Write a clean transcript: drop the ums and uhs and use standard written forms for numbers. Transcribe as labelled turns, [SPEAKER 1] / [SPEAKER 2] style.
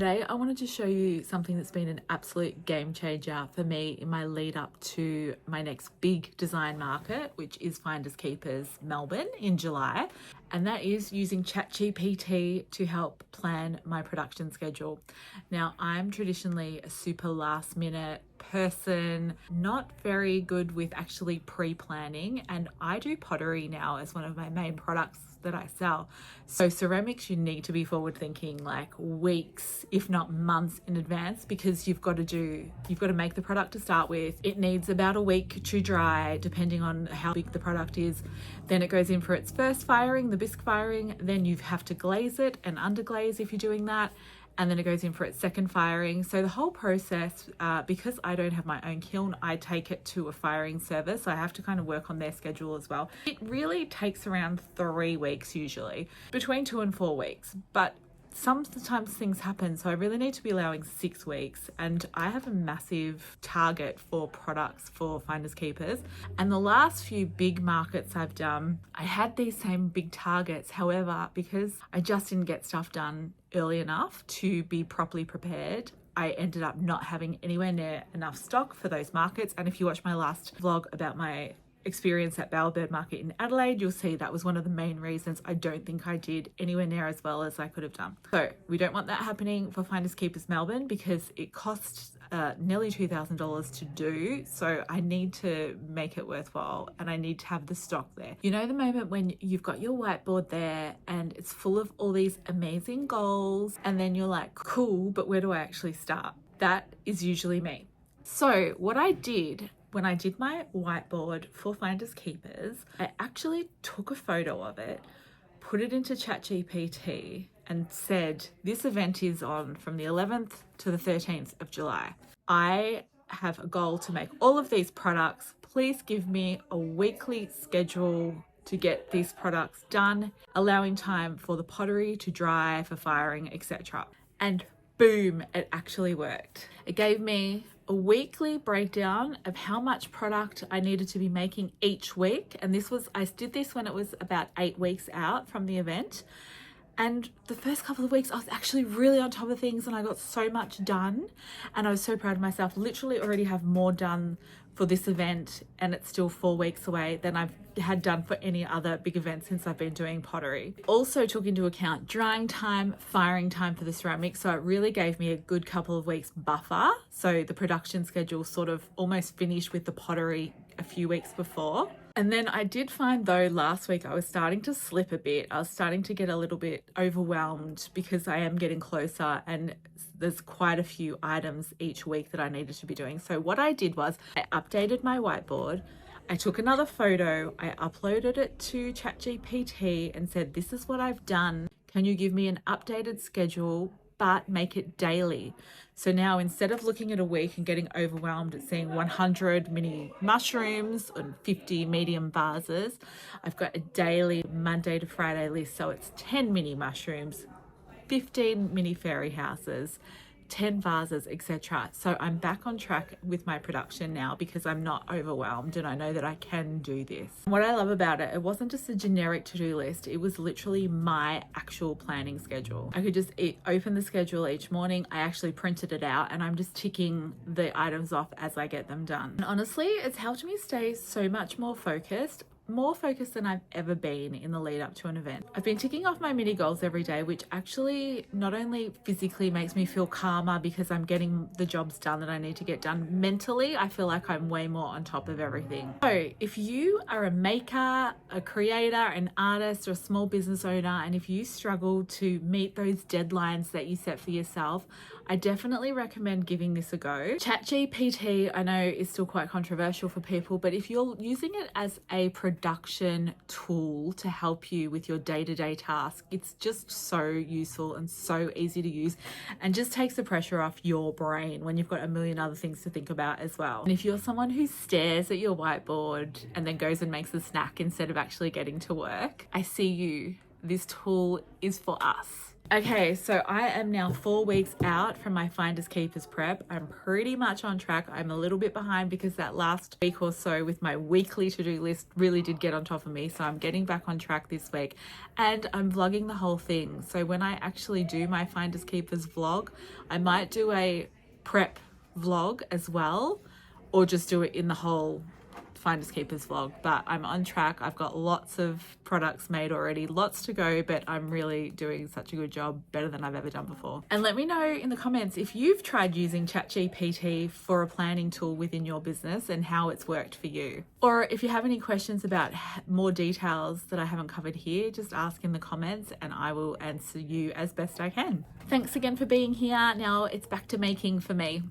[SPEAKER 1] Today I wanted to show you something that's been an absolute game changer for me in my lead up to my next big design market, which is Finders Keepers Melbourne in July. And that is using ChatGPT to help plan my production schedule. Now, I'm traditionally a super last minute person, not very good with actually pre-planning, and I do pottery now as one of my main products that I sell. So ceramics, you need to be forward thinking like weeks, if not months in advance, because you've got to make the product to start with. It needs about a week to dry, depending on how big the product is. Then it goes in for its first firing, the bisque firing. Then you have to glaze it and underglaze if you're doing that. And then it goes in for its second firing. So the whole process, because I don't have my own kiln, I take it to a firing service. So I have to kind of work on their schedule as well. It really takes around 3 weeks usually, between 2 and 4 weeks. But sometimes things happen, so I really need to be allowing 6 weeks, and I have a massive target for products for Finders Keepers. And the last few big markets I've done, I had these same big targets. However, because I just didn't get stuff done early enough to be properly prepared, I ended up not having anywhere near enough stock for those markets. And if you watch my last vlog about my experience at Bowerbird Market in Adelaide, you'll see that was one of the main reasons I don't think I did anywhere near as well as I could have done. So we don't want that happening for Finders Keepers Melbourne, because it costs nearly $2,000 to do. So I need to make it worthwhile, and I need to have the stock there. You know, the moment when you've got your whiteboard there and it's full of all these amazing goals, and then you're like, cool, but where do I actually start? That is usually me. So what I did when I did my whiteboard for Finders Keepers, I actually took a photo of it, put it into ChatGPT, and said, this event is on from the 11th to the 13th of July. I have a goal to make all of these products. Please give me a weekly schedule to get these products done, allowing time for the pottery to dry, for firing, etc. And boom, it actually worked. It gave me a weekly breakdown of how much product I needed to be making each week. And I did this when it was about 8 weeks out from the event. And the first couple of weeks, I was actually really on top of things, and I got so much done. And I was so proud of myself. Literally already have more done for this event, and it's still 4 weeks away, than I've had done for any other big event since I've been doing pottery. Also took into account drying time, firing time for the ceramics. So it really gave me a good couple of weeks buffer. So the production schedule sort of almost finished with the pottery a few weeks before. And then I did find, though, last week I was starting to slip a bit. I was starting to get a little bit overwhelmed, because I am getting closer and there's quite a few items each week that I needed to be doing. So what I did was I updated my whiteboard. I took another photo, I uploaded it to ChatGPT and said, this is what I've done. Can you give me an updated schedule, but make it daily? So now, instead of looking at a week and getting overwhelmed at seeing 100 mini mushrooms and 50 medium vases, I've got a daily Monday to Friday list. So it's 10 mini mushrooms, 15 mini fairy houses, 10 vases, etc. So I'm back on track with my production now, because I'm not overwhelmed and I know that I can do this. What I love about it, it wasn't just a generic to-do list. It was literally my actual planning schedule. I could just open the schedule each morning. I actually printed it out, and I'm just ticking the items off as I get them done. And honestly, it's helped me stay so much more focused than I've ever been in the lead up to an event. I've been ticking off my mini goals every day, which actually not only physically makes me feel calmer because I'm getting the jobs done that I need to get done, mentally I feel like I'm way more on top of everything. So if you are a maker, a creator, an artist, or a small business owner, and if you struggle to meet those deadlines that you set for yourself, I definitely recommend giving this a go. ChatGPT, I know, is still quite controversial for people, but if you're using it as a production tool to help you with your day-to-day task, it's just so useful and so easy to use, and just takes the pressure off your brain when you've got a million other things to think about as well. And if you're someone who stares at your whiteboard and then goes and makes a snack instead of actually getting to work, I see you. This tool is for us. Okay, so I am now 4 weeks out from my Finders Keepers prep. I'm pretty much on track. I'm a little bit behind because that last week or so with my weekly to-do list really did get on top of me. So I'm getting back on track this week and I'm vlogging the whole thing. So when I actually do my Finders Keepers vlog, I might do a prep vlog as well, or just do it in the whole Finders Keepers vlog. But I'm on track. I've got lots of products made already, lots to go, but I'm really doing such a good job, better than I've ever done before. And let me know in the comments if you've tried using ChatGPT for a planning tool within your business and how it's worked for you. Or if you have any questions about more details that I haven't covered here, just ask in the comments and I will answer you as best I can. Thanks again for being here. Now it's back to making for me.